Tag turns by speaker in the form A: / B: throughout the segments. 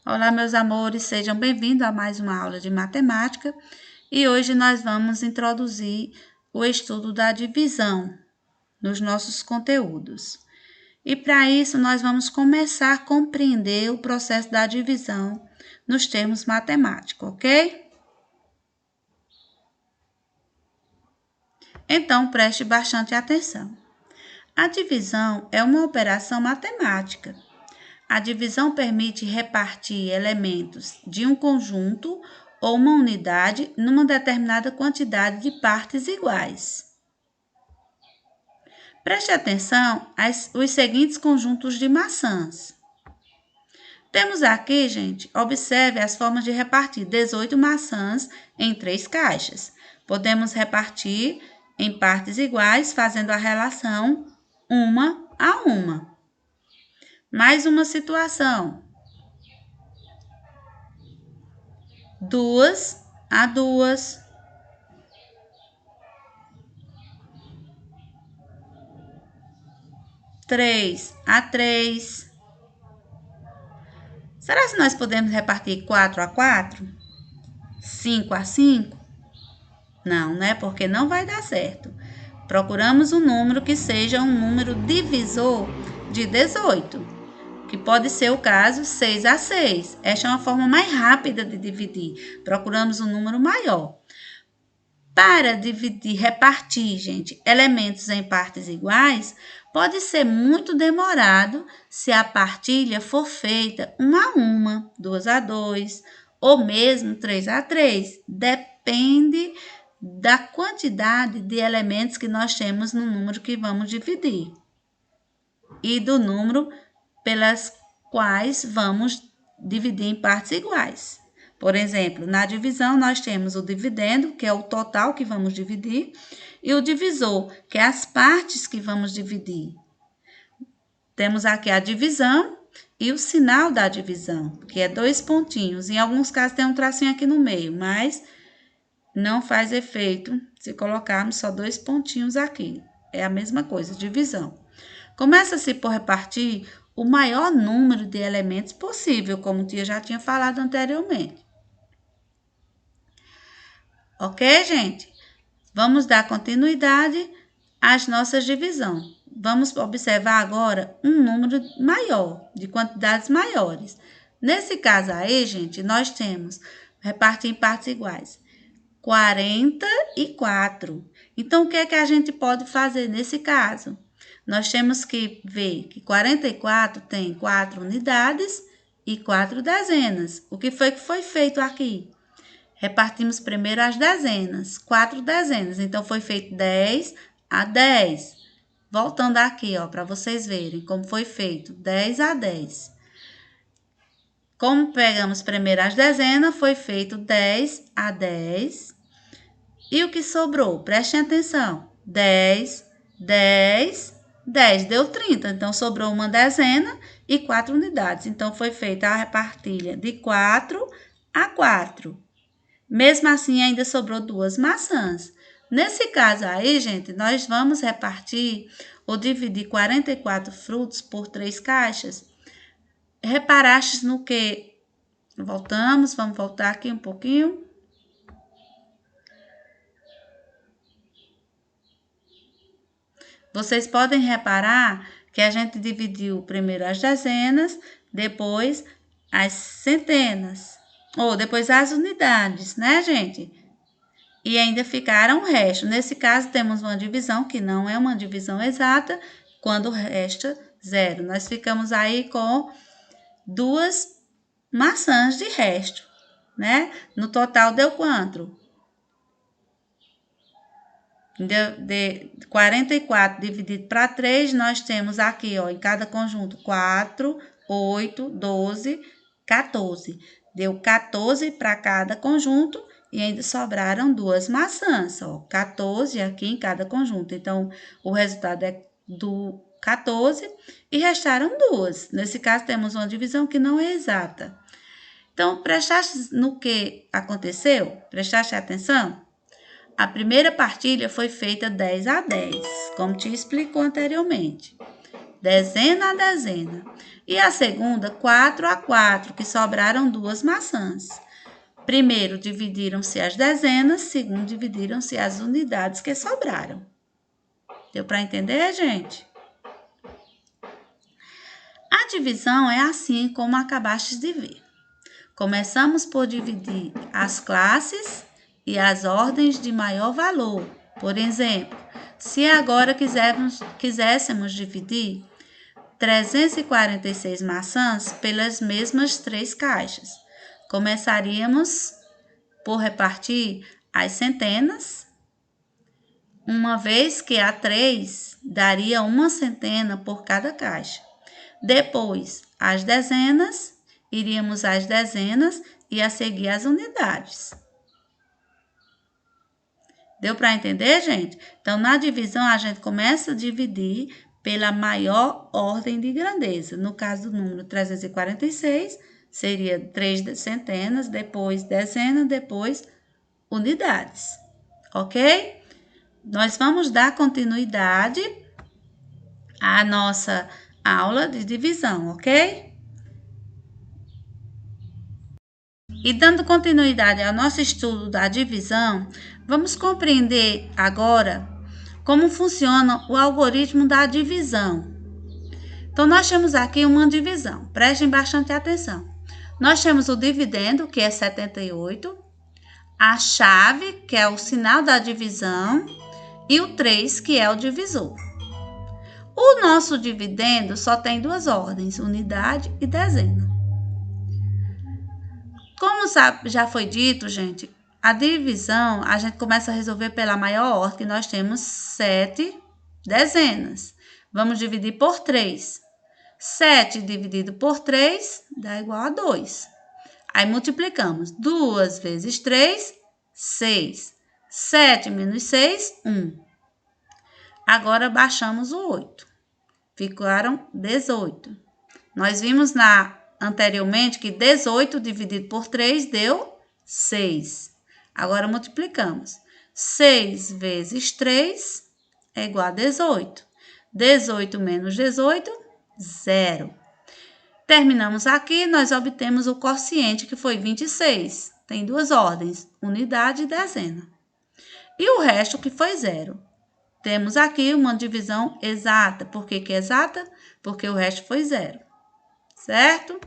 A: Olá, meus amores, sejam bem-vindos a mais uma aula de matemática e hoje nós vamos introduzir o estudo da divisão nos nossos conteúdos. E para isso, nós vamos começar a compreender o processo da divisão nos termos matemáticos, ok? Então, preste bastante atenção. A divisão é uma operação matemática. A divisão permite repartir elementos de um conjunto ou uma unidade numa determinada quantidade de partes iguais. Preste atenção aos seguintes conjuntos de maçãs. Temos aqui, gente, observe as formas de repartir 18 maçãs em 3 caixas. Podemos repartir em partes iguais, fazendo a relação uma a uma. Mais uma situação. 2 a 2. 3 a 3. Será que nós podemos repartir 4 a 4? 5 a 5? Não, né? Porque não vai dar certo. Procuramos um número que seja um número divisor de 18, que pode ser o caso 6 a 6. Esta é uma forma mais rápida de dividir. Procuramos um número maior. Para dividir, repartir, gente, elementos em partes iguais, pode ser muito demorado se a partilha for feita 1 a 1, 2 a 2 ou mesmo 3 a 3. Depende da quantidade de elementos que nós temos no número que vamos dividir e do número pelas quais vamos dividir em partes iguais. Por exemplo, na divisão nós temos o dividendo, que é o total que vamos dividir, e o divisor, que é as partes que vamos dividir. Temos aqui a divisão e o sinal da divisão, que é 2 pontinhos. Em alguns casos tem um tracinho aqui no meio, mas não faz efeito se colocarmos só 2 pontinhos aqui. É a mesma coisa, divisão. Começa-se por repartir o maior número de elementos possível, como eu já tinha falado anteriormente. Ok, gente? Vamos dar continuidade às nossas divisões. Vamos observar agora um número maior, de quantidades maiores. Nesse caso aí, gente, nós temos repartir em partes iguais. 44. Então, o que é que a gente pode fazer nesse caso? Nós temos que ver que 44 tem 4 unidades e 4 dezenas. O que foi feito aqui? Repartimos primeiro as dezenas, 4 dezenas. Então, foi feito 10 a 10. Voltando aqui, ó, para vocês verem como foi feito, 10 a 10. Como pegamos primeiro as dezenas, foi feito 10 a 10. E o que sobrou? Prestem atenção. 10, 10, 10. Deu 30. Então, sobrou uma dezena e 4 unidades. Então, foi feita a repartilha de 4 a 4. Mesmo assim, ainda sobrou 2 maçãs. Nesse caso aí, gente, nós vamos repartir ou dividir 44 frutos por 3 caixas. Reparaste no que? Voltamos, vamos voltar aqui um pouquinho. Vocês podem reparar que a gente dividiu primeiro as dezenas, depois as centenas, ou depois as unidades, né, gente? E ainda ficaram o resto. Nesse caso, temos uma divisão que não é uma divisão exata, quando resta 0. Nós ficamos aí com 2 maçãs de resto, né? No total deu quanto? De 44 dividido para 3, nós temos aqui, ó, em cada conjunto, 4, 8, 12, 14. Deu 14 para cada conjunto e ainda sobraram 2 maçãs, ó, 14 aqui em cada conjunto. Então, o resultado é do 14 e restaram 2. Nesse caso, temos uma divisão que não é exata. Então, prestaste no que aconteceu? Prestaste atenção? A primeira partilha foi feita 10 a 10, como te explicou anteriormente. dezena a dezena. E a segunda, 4 a 4, que sobraram 2 maçãs. Primeiro, dividiram-se as dezenas. Segundo, dividiram-se as unidades que sobraram. Deu para entender, gente? A divisão é assim como acabaste de ver. Começamos por dividir as classes e as ordens de maior valor. Por exemplo, se agora quiséssemos dividir 346 maçãs pelas mesmas 3 caixas, começaríamos por repartir as centenas, uma vez que a 3 daria uma centena por cada caixa. Depois, as dezenas, iríamos às dezenas e a seguir as unidades. Deu para entender, gente? Então, na divisão, a gente começa a dividir pela maior ordem de grandeza. No caso do número 346, seria 3 centenas, depois dezena, depois unidades. Ok? Nós vamos dar continuidade à nossa aula de divisão, ok? E dando continuidade ao nosso estudo da divisão, vamos compreender agora como funciona o algoritmo da divisão. Então, nós temos aqui uma divisão. Prestem bastante atenção. Nós temos o dividendo, que é 78, a chave, que é o sinal da divisão, e o 3, que é o divisor. O nosso dividendo só tem 2 ordens, unidade e dezena. Como já foi dito, gente, a divisão a gente começa a resolver pela maior ordem, que nós temos 7 dezenas. Vamos dividir por 3. 7 dividido por 3 dá igual a 2. Aí multiplicamos. 2 vezes 3, 6. 7 menos 6, 1. Agora baixamos o 8. Ficaram 18. Nós vimos anteriormente que 18 dividido por 3 deu 6. Agora multiplicamos. 6 vezes 3 é igual a 18. 18 menos 18, 0. Terminamos aqui, nós obtemos o quociente, que foi 26. Tem 2 ordens, unidade e dezena. E o resto, que foi 0. Temos aqui uma divisão exata. Por que é exata? Porque o resto foi 0. Certo?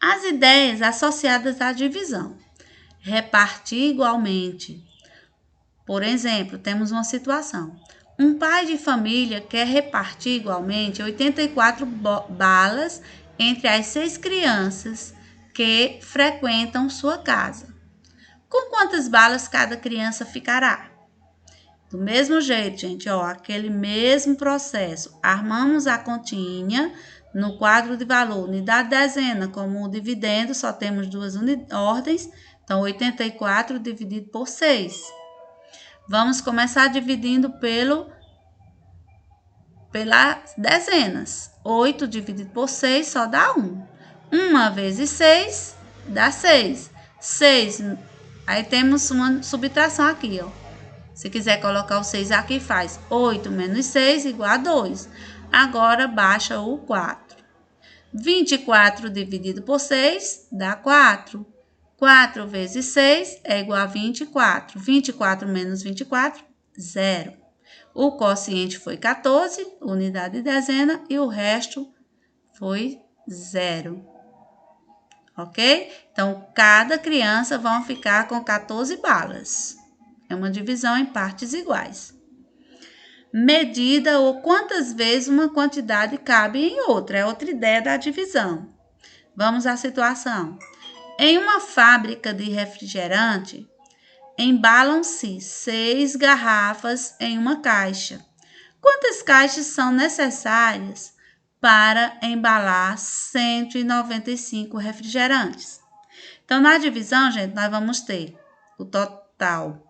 A: As ideias associadas à divisão. Repartir igualmente. Por exemplo, temos uma situação. Um pai de família quer repartir igualmente 84 balas entre as 6 crianças que frequentam sua casa. Com quantas balas cada criança ficará? Do mesmo jeito, gente, aquele mesmo processo. Armamos a continha no quadro de valor, unidade dezena, como o dividendo, só temos 2 ordens, então 84 dividido por 6. Vamos começar dividindo pelas dezenas. 8 dividido por 6 só dá 1. 1 vezes 6 dá 6. 6, aí temos uma subtração aqui, Se quiser colocar o 6 aqui, faz 8 menos 6 igual a 2. Agora, baixa o 4. 24 dividido por 6 dá 4. 4 vezes 6 é igual a 24. 24 menos 24, 0. O quociente foi 14, unidade e dezena, e o resto foi 0. Ok? Então, cada criança vai ficar com 14 balas. É uma divisão em partes iguais. Medida ou quantas vezes uma quantidade cabe em outra. É outra ideia da divisão. Vamos à situação. Em uma fábrica de refrigerante, embalam-se 6 garrafas em uma caixa. Quantas caixas são necessárias para embalar 195 refrigerantes? Então, na divisão, gente, nós vamos ter o total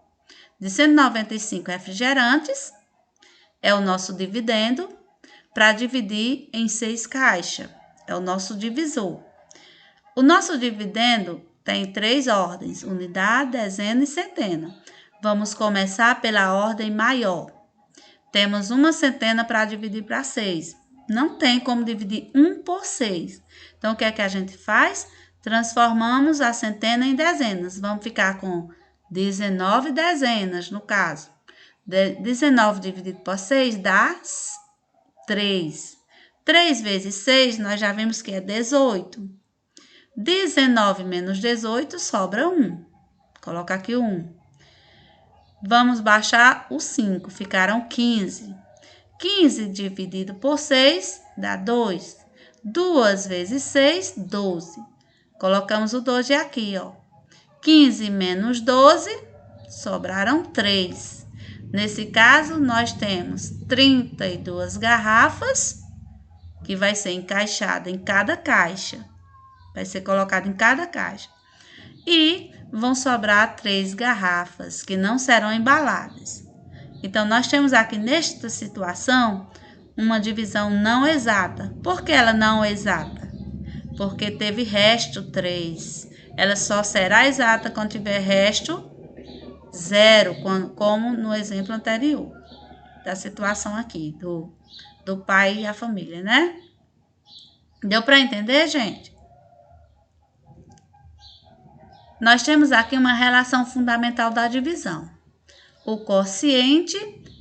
A: de 195 refrigerantes, é o nosso dividendo, para dividir em 6 caixas, é o nosso divisor. O nosso dividendo tem 3 ordens, unidade, dezena e centena. Vamos começar pela ordem maior. Temos uma centena para dividir para 6. Não tem como dividir 1 por 6. Então, o que é que a gente faz? Transformamos a centena em dezenas. Vamos ficar com 19 dezenas, no caso. 19 dividido por 6 dá 3. 3 vezes 6, nós já vimos que é 18. 19 menos 18, sobra 1. Coloca aqui o 1. Vamos baixar o 5, ficaram 15. 15 dividido por 6 dá 2. 2 vezes 6, 12. Colocamos o 12 aqui, ó. 15 menos 12, sobraram 3. Nesse caso, nós temos 32 garrafas, que vai ser encaixada em cada caixa. Vai ser colocado em cada caixa. E vão sobrar 3 garrafas, que não serão embaladas. Então, nós temos aqui, nesta situação, uma divisão não exata. Por que ela não é exata? Porque teve resto 3. Ela só será exata quando tiver resto 0, como no exemplo anterior, da situação aqui, do pai e a família, né? Deu para entender, gente? Nós temos aqui uma relação fundamental da divisão. O quociente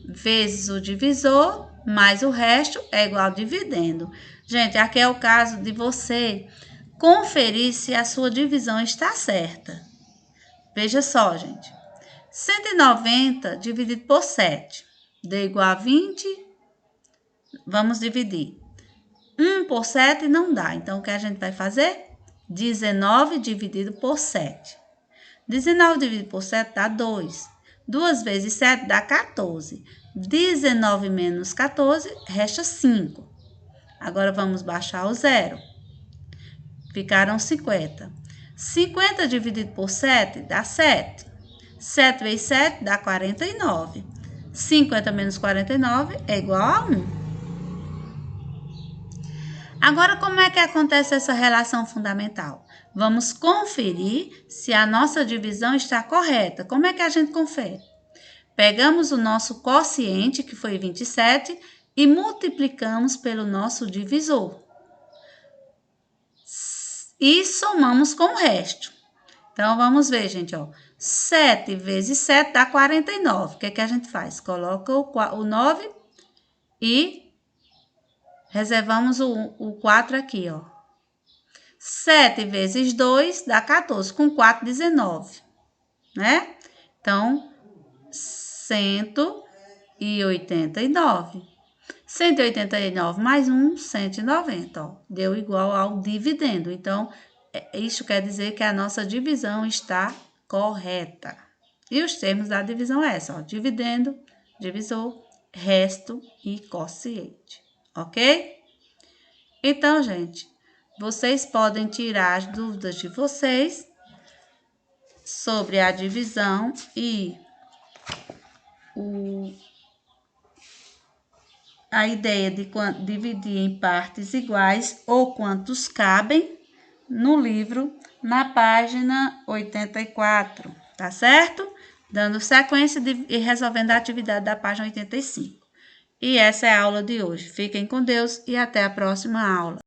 A: vezes o divisor, mais o resto é igual ao dividendo. Gente, aqui é o caso de você conferir se a sua divisão está certa. Veja só, gente. 190 dividido por 7 deu igual a 20. Vamos dividir. 1 por 7 não dá. Então, o que a gente vai fazer? 19 dividido por 7. 19 dividido por 7 dá 2. 2 vezes 7 dá 14. 19 menos 14, resta 5. Agora, vamos baixar o 0. Ficaram 50. 50 dividido por 7 dá 7. 7 vezes 7 dá 49. 50 menos 49 é igual a 1. Agora, como é que acontece essa relação fundamental? Vamos conferir se a nossa divisão está correta. Como é que a gente confere? Pegamos o nosso quociente, que foi 27, e multiplicamos pelo nosso divisor. E somamos com o resto. Então, vamos ver, gente, ó. 7 vezes 7 dá 49. O que é que a gente faz? Coloca o 9 e reservamos o 4 aqui, ó. 7 vezes 2 dá 14. Com 4, 19, né? Então, 189. 189 mais 1, 190, ó. Deu igual ao dividendo. Então, isso quer dizer que a nossa divisão está correta. E os termos da divisão é essa, ó. Dividendo, divisor, resto e quociente. Ok? Então, gente, vocês podem tirar as dúvidas de vocês sobre a divisão e a ideia de dividir em partes iguais ou quantos cabem no livro, na página 84, tá certo? Dando sequência e resolvendo a atividade da página 85. E essa é a aula de hoje. Fiquem com Deus e até a próxima aula.